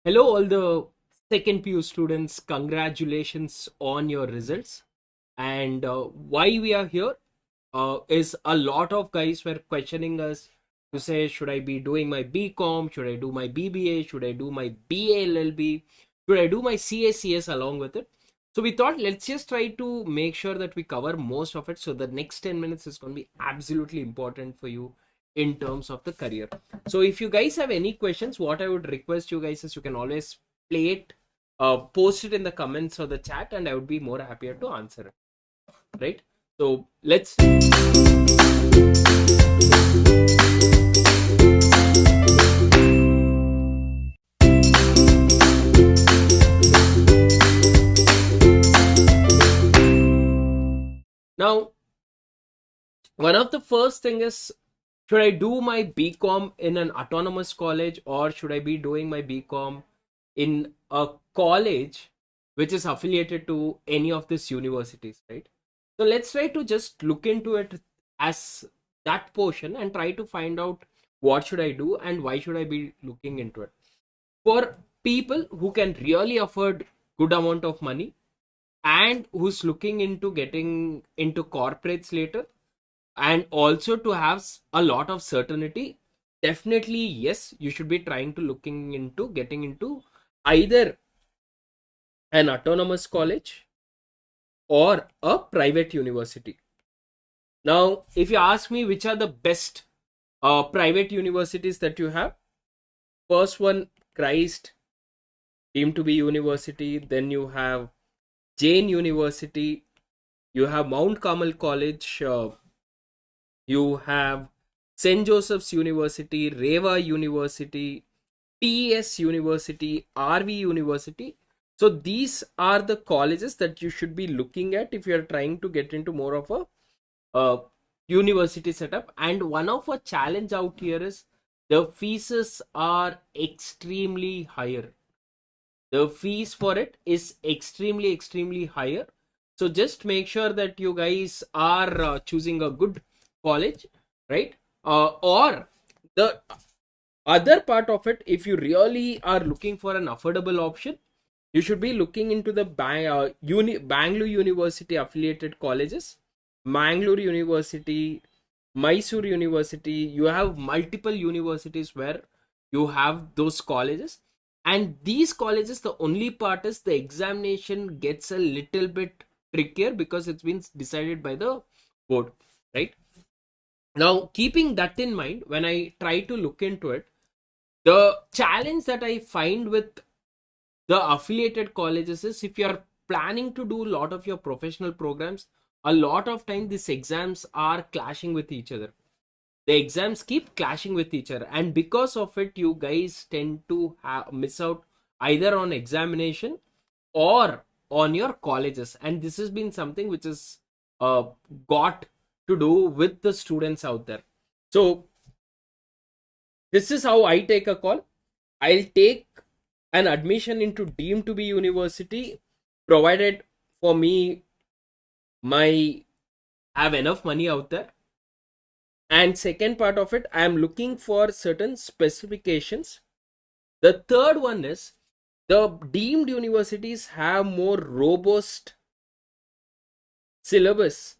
Hello, all the second PU students. Congratulations on your results. And why we are here is a lot of guys were questioning us to say, should I be doing my BCom? Should I do my BBA? Should I do my BALLB? Should I do my CACS along with it? So we thought let's just try to make sure that we cover most of it. So the next 10 minutes is going to be absolutely important for you in terms of the career. So if you guys have any questions, what I would request you guys is you can always play it, post it in the comments or the chat, and I would be more happier to answer it. Right? So let's. Now, one of the first thing is, should I do my BCom in an autonomous college, or should I be doing my BCom in a college which is affiliated to any of these universities, right? So let's try to just look into it as that portion and try to find out what should I do and why should I be looking into it. For people who can really afford good amount of money and who's looking into getting into corporates later, and also to have a lot of certainty, definitely yes, you should be trying to looking into getting into either an autonomous college or a private university. Now if you ask me which are the best private universities that you have, first one, Christ deemed to be university, then you have Jain University, you have Mount Carmel College, you have St. Joseph's University, Reva University, TES University, RV University. So these are the colleges that you should be looking at if you are trying to get into more of a university setup. And one of a challenge out here is the fees are extremely higher. The fees for it is extremely higher. So just make sure that you guys are choosing a good college, right? Or the other part of it, if you really are looking for an affordable option, you should be looking into the Bangalore University affiliated colleges, Mangalore University, Mysore University. You have multiple universities where you have those colleges, and these colleges, the only part is the examination gets a little bit trickier because it's been decided by the board, right? Now keeping that in mind, when I try to look into it, the challenge that I find with the affiliated colleges is, if you are planning to do a lot of your professional programs, a lot of time these exams are clashing with each other. The exams keep clashing with each other, and because of it you guys tend to miss out either on examination or on your colleges. And this has been something which is got to do with the students out there. So this is how I take a call. I'll take an admission into deemed to be university, provided for me my have enough money out there. And second part of it, I am looking for certain specifications. The third one is, the deemed universities have more robust syllabus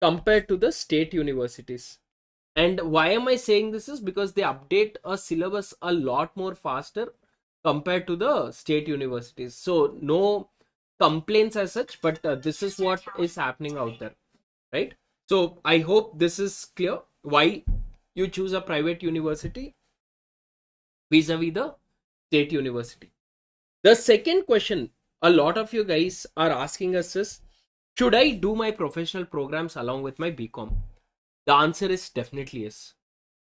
compared to the state universities. And why am I saying this is because they update a syllabus a lot more faster compared to the state universities. So no complaints as such, but this is what is happening out there, right? So I hope this is clear why you choose a private university vis-a-vis the state university. The second question a lot of you guys are asking us is, should I do my professional programs along with my BCom? The answer is definitely yes.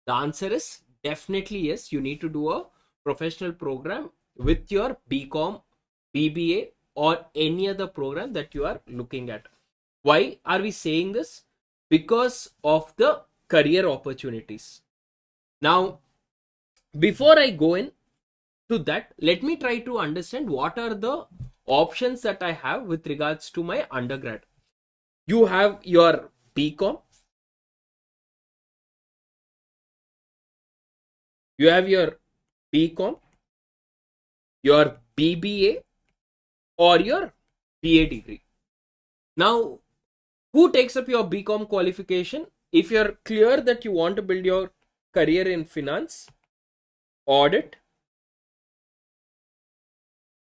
The answer is definitely yes. You need to do a professional program with your BCom, BBA, or any other program that you are looking at. Why are we saying this? Because of the career opportunities. Now, before I go in to that, let me try to understand what are the options that I have with regards to my undergrad. You have your BCom, you have your BCom, your BBA, or your BA degree. Now, who takes up your BCom qualification? If you're clear that you want to build your career in finance, audit,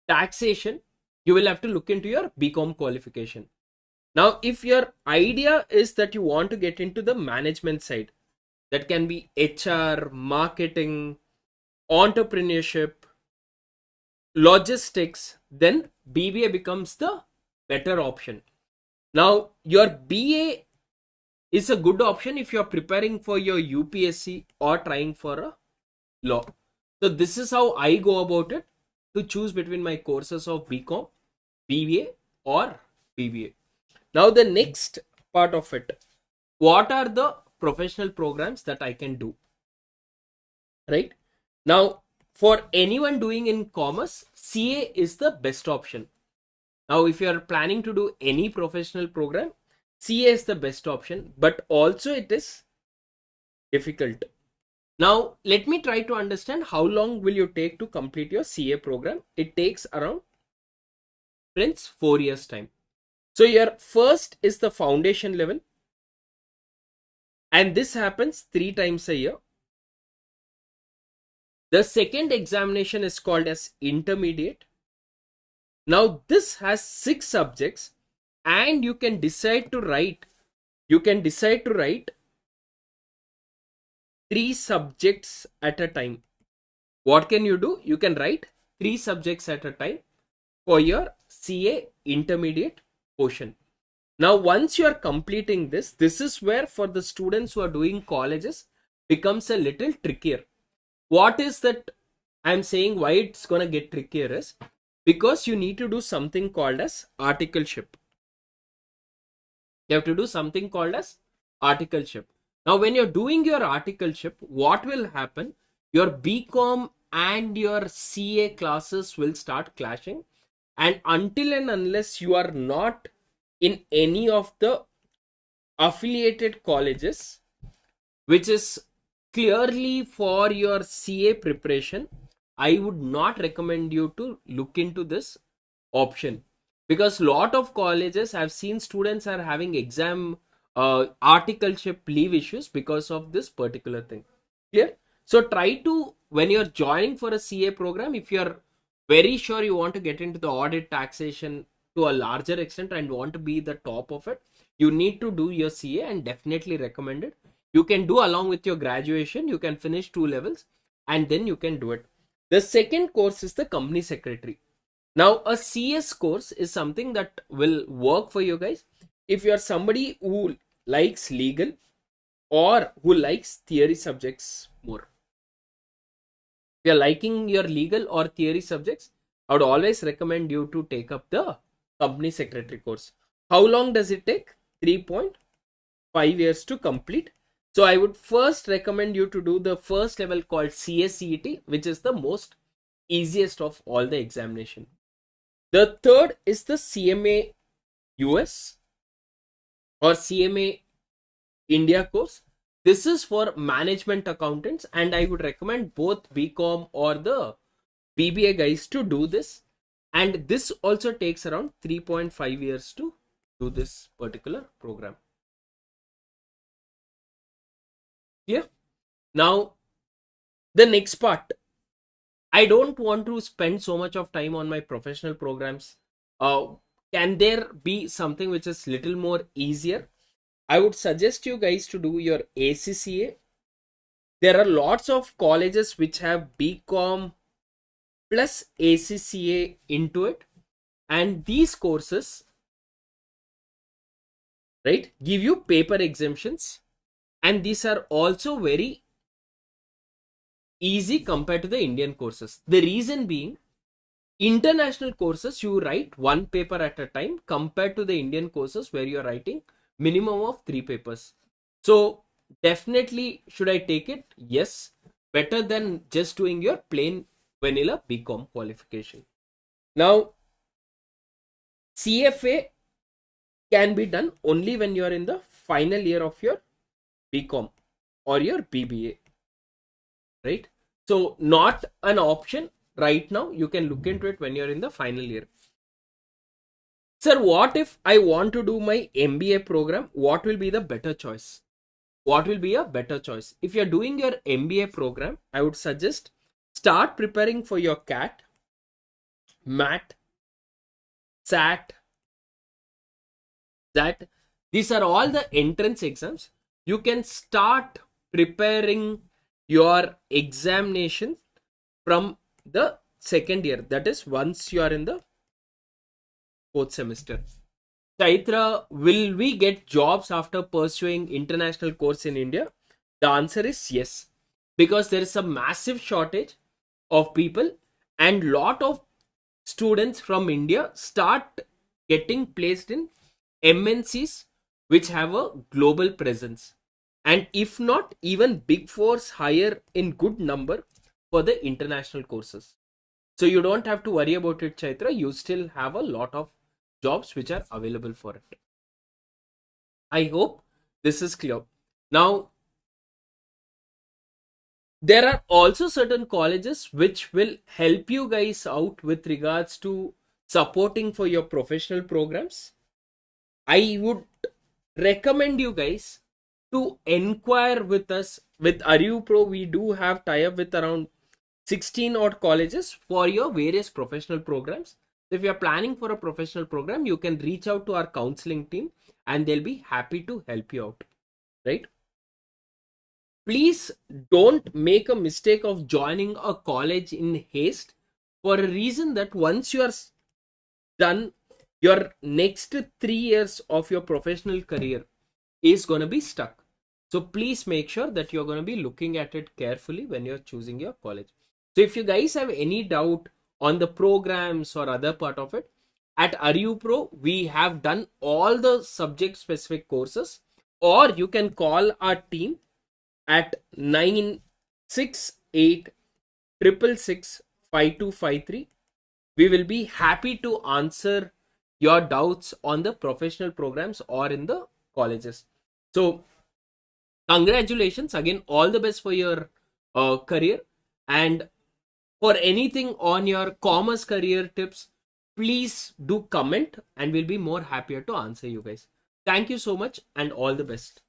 taxation, you will have to look into your BCom qualification. Now, if your idea is that you want to get into the management side, that can be HR, marketing, entrepreneurship, logistics, then BBA becomes the better option. Now, your BA is a good option if you're preparing for your UPSC or trying for a law. So this is how I go about it to choose between my courses of BCom, BBA or BBA. Now the next part of it, what are the professional programs that I can do? Right? Now, for anyone doing in commerce, CA is the best option. Now, if you are planning to do any professional program, CA is the best option, but also it is difficult. Now, let me try to understand how long will you take to complete your CA program. It takes around, friends, 4 years time. So your first is the foundation level, and this happens 3 times a year. The second examination is called as intermediate. Now this has 6 subjects, and you can decide to write 3 subjects at a time. What can you do? You can write 3 subjects at a time for your CA intermediate portion. Now once you are completing this, this is where for the students who are doing colleges becomes a little trickier. What is that I'm saying why it's gonna get trickier is because you need to do something called as articleship. You have to do something called as articleship. Now when you're doing your articleship, what will happen? Your BCom and your CA classes will start clashing, and until and unless you are not in any of the affiliated colleges, which is clearly for your CA preparation, I would not recommend you to look into this option, because lot of colleges I've seen students are having exam articleship leave issues because of this particular thing. Clear? So try to, when you're joining for a CA program, if you're very sure you want to get into the audit, taxation to a larger extent and want to be the top of it, you need to do your CA, and definitely recommend it. You can do along with your graduation, you can finish 2 levels and then you can do it. The second course is the company secretary. Now a CS course is something that will work for you guys if you are somebody who likes legal or who likes theory subjects more. If you're liking your legal or theory subjects, I would always recommend you to take up the company secretary course. How long does it take? 3.5 years to complete. So I would first recommend you to do the first level called CACET, which is the most easiest of all the examination. The third is the CMA US or CMA India course. This is for management accountants, and I would recommend both BCom or the BBA guys to do this. And this also takes around 3.5 years to do this particular program. Clear? Now, the next part. I don't want to spend so much of time on my professional programs. Can there be something which is little more easier? I would suggest you guys to do your ACCA. There are lots of colleges which have BCom plus ACCA into it, and these courses, right, give you paper exemptions, and these are also very easy compared to the Indian courses. The reason being, international courses you write 1 paper at a time compared to the Indian courses where you're writing minimum of 3 papers. So definitely, should I take it? Yes, better than just doing your plain vanilla BCom qualification. Now, CFA can be done only when you're in the final year of your BCom or your BBA, right? So not an option right now. You can look into it when you're in the final year. Sir, what if I want to do my MBA program? What will be the better choice? What will be a better choice? If you're doing your MBA program, I would suggest start preparing for your CAT, MAT, SAT, that these are all the entrance exams. You can start preparing your examination from the second year. That is, once you are in the fourth semester. Chaitra, will we get jobs after pursuing international course in India? The answer is yes, because there is a massive shortage of people and lot of students from India start getting placed in MNCs which have a global presence. And if not, even Big Fours hire in good number for the international courses. So you don't have to worry about it, Chaitra. You still have a lot of jobs which are available for it. I hope this is clear. Now, there are also certain colleges which will help you guys out with regards to supporting for your professional programs. I would recommend you guys to inquire with us. With ArivuPro, we do have tie-up with around 16 odd colleges for your various professional programs. If you're planning for a professional program, you can reach out to our counseling team and they'll be happy to help you out, right? Please don't make a mistake of joining a college in haste, for a reason that once you are done, your next 3 years of your professional career is going to be stuck. So please make sure that you're going to be looking at it carefully when you're choosing your college. So if you guys have any doubt on the programs or other part of it, at ArivuPro, we have done all the subject specific courses, or you can call our team at 968 666 5253. We will be happy to answer your doubts on the professional programs or in the colleges. So congratulations again, all the best for your career. And for anything on your commerce career tips, please do comment and we'll be more happier to answer you guys. Thank you so much and all the best.